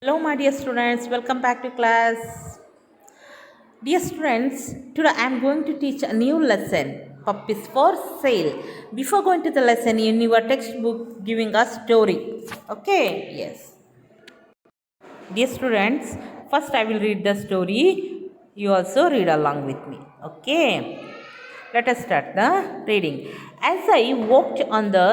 Hello, my dear students. Welcome back to class. Dear students, today I am going to teach a new lesson. Puppies for sale. Before going to the lesson, in your textbook giving a story. Okay? Yes. Dear students, first I will read the story. You also read along with me. Okay? Let us start the reading. As I walked on the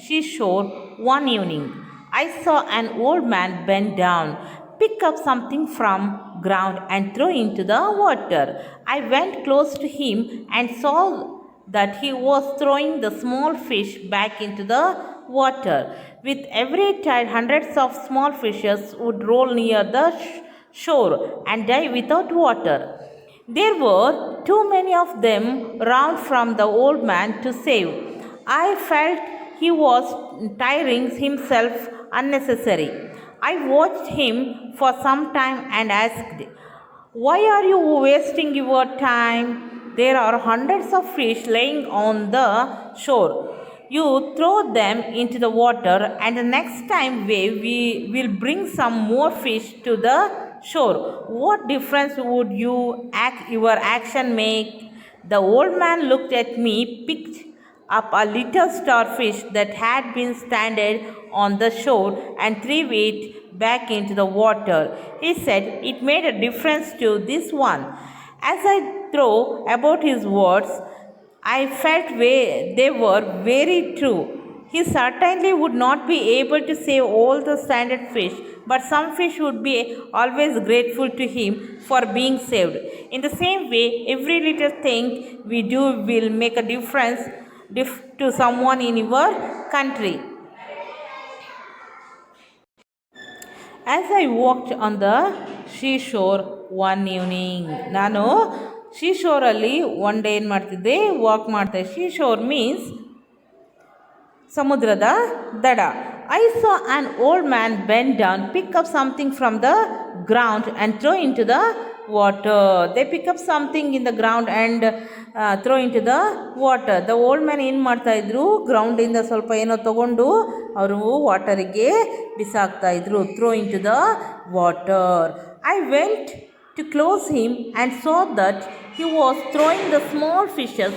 seashore one evening, I saw an old man bend down, pick up something from ground and throw into the water. I went close to him and saw that he was throwing the small fish back into the water. With every tide, hundreds of small fishes would roll near the shore and die without water. There were too many of them round from the old man to save. I felt he was tiring himself unnecessary. I watched him for some time and asked, "Why are you wasting your time? There are hundreds of fish laying on the shore. You throw them into the water, and the next time we will bring some more fish to the shore. What difference would your action make?" The old man looked at me, picked up a little starfish that had been stranded on the shore and threw it back into the water. He said it made a difference to this one. As I thought about his words, I felt they were very true. He certainly would not be able to save all the stranded fish, but some fish would be always grateful to him for being saved. In the same way, every little thing we do will make a difference to someone in your country. As I walked on the seashore one evening, ನಾನು ಸೀಶೋರಲ್ಲಿ one day ಏನು ಮಾಡ್ತಿದ್ದೆ, walk ಮಾಡ್ತಾ. ಸೀಶೋರ್ means ಸಮುದ್ರದ ದಡ. I saw an old man bend down, pick up something from the ground and throw into the water. They pick up something in the ground and throw into the water. The old man ಏನು ಮಾಡ್ತಾಯಿದ್ರು, ಗ್ರೌಂಡಿಂದ ಸ್ವಲ್ಪ ಏನೋ ತಗೊಂಡು ಅವರು ವಾಟರಿಗೆ ಬಿಸಾಕ್ತಾಯಿದ್ರು. Throw into the water. I went to close him and saw that he was throwing the small fishes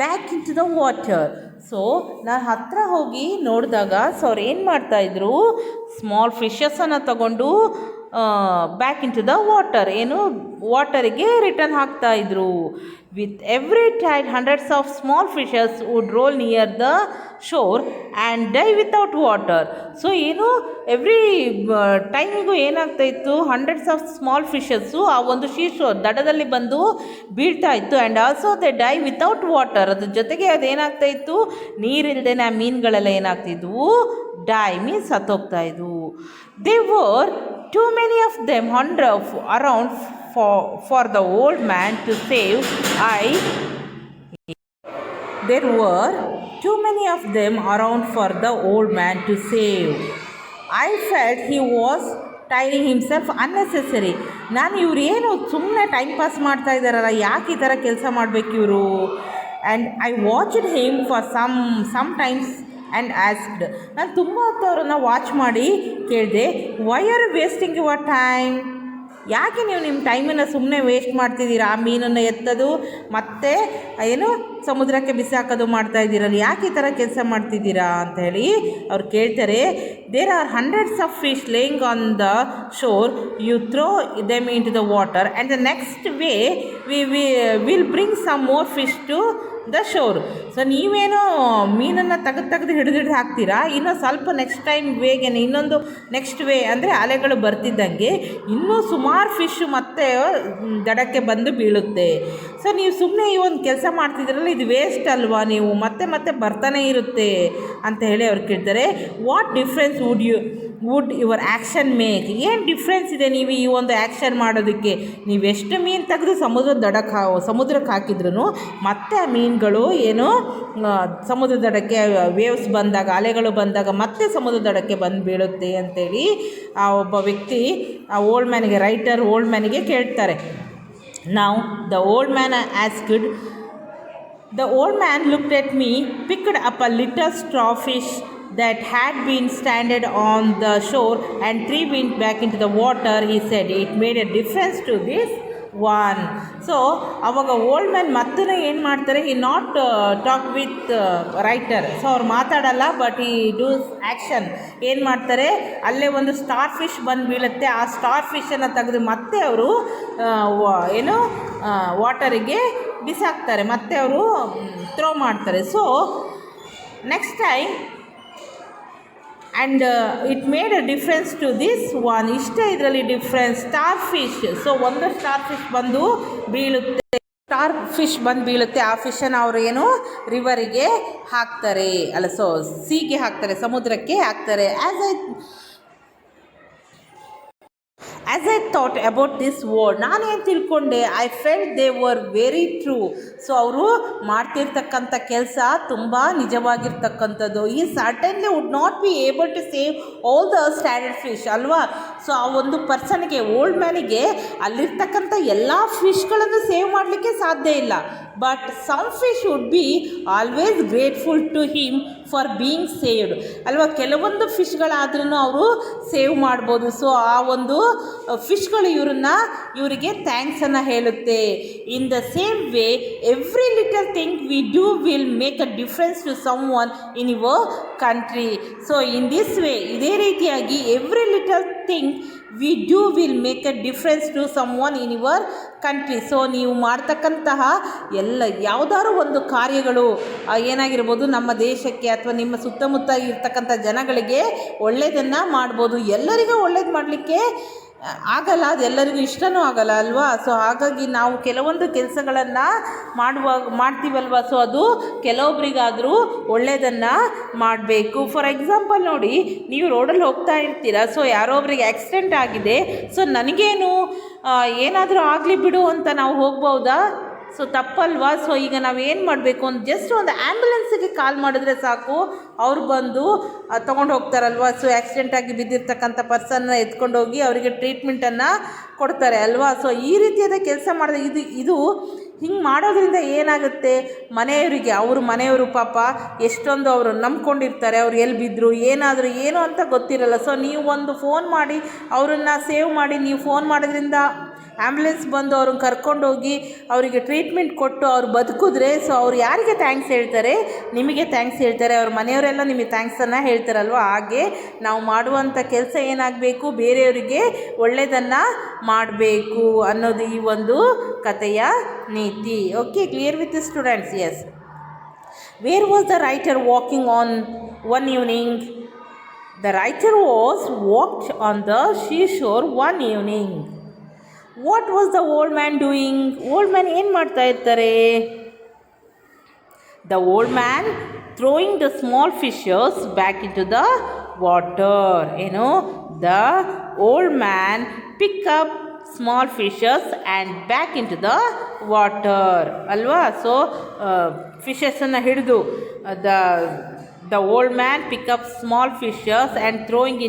back in to the water. So ನಾನು ಹತ್ತಿರ ಹೋಗಿ ನೋಡಿದಾಗ ಅವ್ರು ಏನು ಮಾಡ್ತಾಯಿದ್ರು, ಸ್ಮಾಲ್ ಫಿಶಸ್ಸನ್ನು ತಗೊಂಡು back in to the water, ಏನು ವಾಟರಿಗೆ ರಿಟರ್ನ್ ಹಾಕ್ತಾಯಿದ್ರು. With every tide hundreds of small fishes would roll near the shore and die without water. So ಏನು ಎವ್ರಿ ಟೈಮಿಗೂ ಏನಾಗ್ತಾಯಿತ್ತು, ಹಂಡ್ರೆಡ್ಸ್ ಆಫ್ ಸ್ಮಾಲ್ ಫಿಶಸ್ಸು ಆ ಒಂದು ಶೋರ್ ದಡದಲ್ಲಿ ಬಂದು ಬೀಳ್ತಾ ಇತ್ತು. And also they die without water. ಅದ್ರ ಜೊತೆಗೆ ಅದೇನಾಗ್ತಾಯಿತ್ತು, ನೀರಿಲ್ಲದೆ ಆ ಮೀನುಗಳೆಲ್ಲ ಏನಾಗ್ತಿದ್ವು, ಡೈ ಮೀನ್ಸ್ ಸತ್ತೋಗ್ತಾಯಿದ್ವು. They were too many of them around for the old man to save. There were too many of them around for the old man to save. I felt he was tiring himself unnecessary. ನಾನು ಇವ್ರು ಏನು ಸುಮ್ಮನೆ time pass ಮಾಡ್ತಾ ಇದ್ದಾರಲ್ಲ, ಯಾಕೆ ಈ ಥರ ಕೆಲಸ ಮಾಡಬೇಕು ಇವರು. And I watched him for some times and asked. ನಾನು ತುಂಬ ಹೊತ್ತು ಅವರನ್ನು ವಾಚ್ ಮಾಡಿ ಕೇಳಿದೆ, why are wasting your time? ಯಾಕೆ ನೀವು ನಿಮ್ಮ ಟೈಮನ್ನು ಸುಮ್ಮನೆ ವೇಸ್ಟ್ ಮಾಡ್ತಿದ್ದೀರಾ? ಆ ಮೀನನ್ನು ಎತ್ತೋದು ಮತ್ತು ಏನು ಸಮುದ್ರಕ್ಕೆ ಬಿಸಾಕೋದು ಮಾಡ್ತಾಯಿದ್ದೀರಲ್ಲ, ಯಾಕೆ ಈ ಥರ ಕೆಲಸ ಮಾಡ್ತಿದ್ದೀರಾ ಅಂತ ಹೇಳಿ ಅವ್ರು ಕೇಳ್ತಾರೆ. There are hundreds of fish laying on the shore. You throw them in to the water and the next way will bring some more fish to the shore. So ನೀವೇನೋ ಮೀನನ್ನು ತೆಗೆದು ಹಿಡಿದು ಹಾಕ್ತೀರಾ, ಇನ್ನೂ ಸ್ವಲ್ಪ ನೆಕ್ಸ್ಟ್ ಟೈಮ್ ವೇಗೇನೆ ಇನ್ನೊಂದು next way ಅಂದರೆ ಅಲೆಗಳು ಬರ್ತಿದ್ದಂಗೆ ಇನ್ನೂ ಸುಮಾರು ಫಿಶ್ ಮತ್ತೆ ದಡಕ್ಕೆ ಬಂದು ಬೀಳುತ್ತೆ. ಸೊ ನೀವು ಸುಮ್ಮನೆ ಈ ಒಂದು ಕೆಲಸ ಮಾಡ್ತಿದ್ರಲ್ಲ, ಇದು ವೇಸ್ಟ್ ಅಲ್ವಾ, ನೀವು ಮತ್ತೆ ಮತ್ತೆ ಬರ್ತಾನೆ ಇರುತ್ತೆ ಅಂತ ಹೇಳಿ ಅವ್ರು ಕೇಳ್ತಾರೆ. What difference would your action make? ಏನು ಡಿಫ್ರೆನ್ಸ್ ಇದೆ ನೀವು ಈ ಒಂದು ಆ್ಯಕ್ಷನ್ ಮಾಡೋದಕ್ಕೆ? ನೀವೆಷ್ಟು ಮೀನು ತೆಗೆದು ಸಮುದ್ರಕ್ಕೆ ಹಾಕಿದ್ರೂ ಮತ್ತೆ ಆ ಮೀನುಗಳು ಏನು ಸಮುದ್ರ ದಡಕ್ಕೆ ವೇವ್ಸ್ ಬಂದಾಗ, ಅಲೆಗಳು ಬಂದಾಗ ಮತ್ತೆ ಸಮುದ್ರ ದಡಕ್ಕೆ ಬಂದು ಬೀಳುತ್ತೆ ಅಂತೇಳಿ ಆ ಒಬ್ಬ ವ್ಯಕ್ತಿ ಆ ಓಲ್ಡ್ ಮ್ಯಾನಿಗೆ ಕೇಳ್ತಾರೆ. ನಾವು the old man asked. The old man looked at me, picked up a little starfish that had been stranded on the shore and 3 went back into the water. He said, it made a difference to this one. So ಅವಾಗ old man ಮತ್ತೆ ಏನು ಮಾಡ್ತಾರೆ, ಈ not talk with writer. So ಅವ್ರು ಮಾತಾಡಲ್ಲ, but ಈ dos action. ಏನು ಮಾಡ್ತಾರೆ, ಅಲ್ಲೇ ಒಂದು ಸ್ಟಾರ್ ಫಿಶ್ ಬಂದು ಬೀಳುತ್ತೆ. ಆ ಸ್ಟಾರ್ ಫಿಶನ್ನು ತೆಗೆದು ಮತ್ತೆ ಅವರು ಏನು ವಾಟರಿಗೆ ಬಿಸಾಕ್ತಾರೆ, ಮತ್ತೆ ಅವರು ಥ್ರೋ ಮಾಡ್ತಾರೆ. So next time and it made a difference to this one. ಇಷ್ಟೇ ಇದರಲ್ಲಿ ಡಿಫ್ರೆನ್ಸ್. ಸ್ಟಾರ್ ಫಿಶ್, ಸೊ ಒಂದು ಸ್ಟಾರ್ ಫಿಶ್ ಬಂದು ಬೀಳುತ್ತೆ, ಸ್ಟಾರ್ ಫಿಶ್ ಬಂದು ಬೀಳುತ್ತೆ. ಆ ಫಿಶನ್ನು ಅವರು ಏನು ರಿವರಿಗೆ ಹಾಕ್ತಾರೆ, ಅಲ್ಲ ಸೊ ಸೀಗೆ ಹಾಕ್ತಾರೆ, ಸಮುದ್ರಕ್ಕೆ ಹಾಕ್ತಾರೆ. As I thought about this word, ನಾನೇನು ತಿಳ್ಕೊಂಡೆ, I felt they were very true. So ಅವರು ಮಾಡ್ತಿರ್ತಕ್ಕಂಥ ಕೆಲಸ ತುಂಬ ನಿಜವಾಗಿರ್ತಕ್ಕಂಥದ್ದು. ಈ certainly would not be able to save all the standard fish ಅಲ್ವಾ. ಸೊ ಆ ಒಂದು ಪರ್ಸನ್ಗೆ, ಓಲ್ಡ್ ಮ್ಯಾನಿಗೆ ಅಲ್ಲಿರ್ತಕ್ಕಂಥ ಎಲ್ಲ ಫಿಶ್ಗಳನ್ನು ಸೇವ್ ಮಾಡಲಿಕ್ಕೆ ಸಾಧ್ಯ ಇಲ್ಲ. But some fish would be always grateful to him for being saved ಅಲ್ವಾ. ಕೆಲವೊಂದು ಫಿಶ್ಗಳಾದ್ರೂ ಅವರು ಸೇವ್ ಮಾಡ್ಬೋದು. ಸೊ ಆ ಒಂದು ಫಿಶ್ಗಳು ಇವರಿಗೆ ಥ್ಯಾಂಕ್ಸನ್ನು ಹೇಳುತ್ತೆ. In the same way every little thing we do will make a difference to someone in your country. So in this way, ಇದೇ ರೀತಿಯಾಗಿ every little thing we do will make a difference to someone in your country. So ನೀವು ಮಾಡ್ತಕ್ಕಂತಹ ಯಾವುದಾದ್ರು ಒಂದು ಕಾರ್ಯಗಳು ಏನಾಗಿರ್ಬೋದು, ನಮ್ಮ ದೇಶಕ್ಕೆ ಅಥವಾ ನಿಮ್ಮ ಸುತ್ತಮುತ್ತ ಇರ್ತಕ್ಕಂಥ ಜನಗಳಿಗೆ ಒಳ್ಳೆಯದನ್ನು ಮಾಡ್ಬೋದು. ಎಲ್ಲರಿಗೂ ಒಳ್ಳೇದು ಮಾಡಲಿಕ್ಕೆ ಆಗಲ್ಲ, ಅದು ಎಲ್ಲರಿಗೂ ಇಷ್ಟನೂ ಆಗಲ್ಲ ಅಲ್ವಾ. ಸೊ ಹಾಗಾಗಿ ನಾವು ಕೆಲವೊಂದು ಕೆಲಸಗಳನ್ನು ಮಾಡ್ತೀವಲ್ವ. ಸೊ ಅದು ಕೆಲವೊಬ್ಬರಿಗಾದರೂ ಒಳ್ಳೆಯದನ್ನು ಮಾಡಬೇಕು. ಫಾರ್ ಎಕ್ಸಾಂಪಲ್ ನೋಡಿ, ನೀವು ರೋಡಲ್ಲಿ ಹೋಗ್ತಾ ಇರ್ತೀರ, ಸೊ ಯಾರೋ ಒಬ್ರಿಗೆ ಆಕ್ಸಿಡೆಂಟ್ ಆಗಿದೆ, ಸೊ ನನಗೇನು ಏನಾದರೂ ಆಗಲಿ ಬಿಡು ಅಂತ ನಾವು ಹೋಗ್ಬೋದಾ? ಸೊ ತಪ್ಪಲ್ವಾ. ಸೊ ಈಗ ನಾವು ಏನು ಮಾಡಬೇಕು, ಜಸ್ಟ್ ಒಂದು ಆ್ಯಂಬುಲೆನ್ಸಿಗೆ ಕಾಲ್ ಮಾಡಿದ್ರೆ ಸಾಕು, ಅವ್ರು ಬಂದು ತೊಗೊಂಡು ಹೋಗ್ತಾರಲ್ವ. ಸೊ ಆಕ್ಸಿಡೆಂಟಾಗಿ ಬಿದ್ದಿರ್ತಕ್ಕಂಥ ಪರ್ಸನ್ನ ಎತ್ಕೊಂಡೋಗಿ ಅವರಿಗೆ ಟ್ರೀಟ್ಮೆಂಟನ್ನು ಕೊಡ್ತಾರೆ ಅಲ್ವಾ. ಸೊ ಈ ರೀತಿಯಾದ ಕೆಲಸ ಮಾಡಿದ್ರೆ ಇದು ಹಿಂಗೆ ಮಾಡೋದ್ರಿಂದ ಏನಾಗುತ್ತೆ, ಮನೆಯವರು ಪಾಪ ಎಷ್ಟೊಂದು ಅವರು ನಂಬ್ಕೊಂಡಿರ್ತಾರೆ, ಅವ್ರು ಎಲ್ಲಿ ಬಿದ್ದರು ಏನಾದರೂ ಏನು ಅಂತ ಗೊತ್ತಿರಲ್ಲ. ಸೊ ನೀವು ಒಂದು ಫೋನ್ ಮಾಡಿ ಅವರನ್ನು ಸೇವ್ ಮಾಡಿ, ನೀವು ಫೋನ್ ಮಾಡೋದ್ರಿಂದ ಆ್ಯಂಬುಲೆನ್ಸ್ ಬಂದು ಅವ್ರನ್ನ ಕರ್ಕೊಂಡೋಗಿ ಅವರಿಗೆ ಟ್ರೀಟ್ಮೆಂಟ್ ಕೊಟ್ಟು ಅವ್ರು ಬದುಕಿದ್ರೆ, ಸೊ ಅವ್ರು ಯಾರಿಗೆ ಥ್ಯಾಂಕ್ಸ್ ಹೇಳ್ತಾರೆ? ನಿಮಗೆ ಥ್ಯಾಂಕ್ಸ್ ಹೇಳ್ತಾರೆ. ಅವ್ರ ಮನೆಯವರೆಲ್ಲ ನಿಮಗೆ ಥ್ಯಾಂಕ್ಸನ್ನು ಹೇಳ್ತಾರಲ್ವ. ಹಾಗೆ ನಾವು ಮಾಡುವಂಥ ಕೆಲಸ ಏನಾಗಬೇಕು, ಬೇರೆಯವರಿಗೆ ಒಳ್ಳೆಯದನ್ನು ಮಾಡಬೇಕು ಅನ್ನೋದು ಈ ಒಂದು ಕಥೆಯ ನೀತಿ. Okay, clear with the students? Yes. Where was the writer walking on one evening? The writer was walked on the seashore one evening. What was the old man doing? Old man ಏನು ಮಾಡ್ತಾ ಇರ್ತಾರೆ? The old man throwing the small fishes back in to the water. ಏನು? The old man pick up small fishes and back in to the water ಅಲ್ವಾ. So ಫಿಶಸನ್ನು ಹಿಡಿದು the old man pick up small fishes and throwing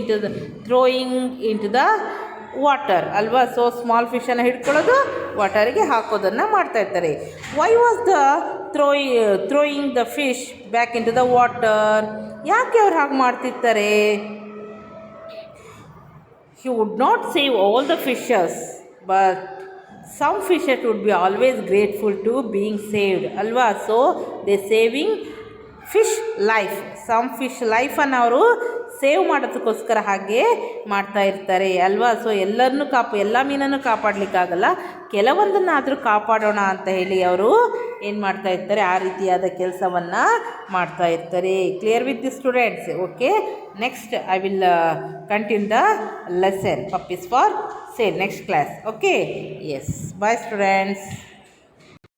in to the water ಅಲ್ವಾ. So small ಫಿಶನ್ನು ಹಿಡ್ಕೊಳ್ಳೋದು, ವಾಟರಿಗೆ ಹಾಕೋದನ್ನು ಮಾಡ್ತಾಯಿರ್ತಾರೆ. Why was the throwing the fish back in to the water? ಯಾಕೆ ಅವ್ರು ಹಾಗೆ ಮಾಡ್ತಿರ್ತಾರೆ? He would not save all the fishes, but some fishes would be always grateful to being saved alva. So they saving fish life, some fish ಲೈಫನ್ನು ಅವರು save ಮಾಡೋದಕ್ಕೋಸ್ಕರ ಹಾಗೆ ಮಾಡ್ತಾ ಇರ್ತಾರೆ ಅಲ್ವಾ. ಸೊ ಎಲ್ಲ ಮೀನನ್ನು ಕಾಪಾಡಲಿಕ್ಕಾಗಲ್ಲ, ಕೆಲವೊಂದನ್ನಾದರೂ ಕಾಪಾಡೋಣ ಅಂತ ಹೇಳಿ ಅವರು ಏನು ಮಾಡ್ತಾ ಇರ್ತಾರೆ, ಆ ರೀತಿಯಾದ ಕೆಲಸವನ್ನು ಮಾಡ್ತಾ ಇರ್ತಾರೆ. Clear with the students? Okay, next I will continue the lesson puppies for sale next class. Okay, yes, bye students.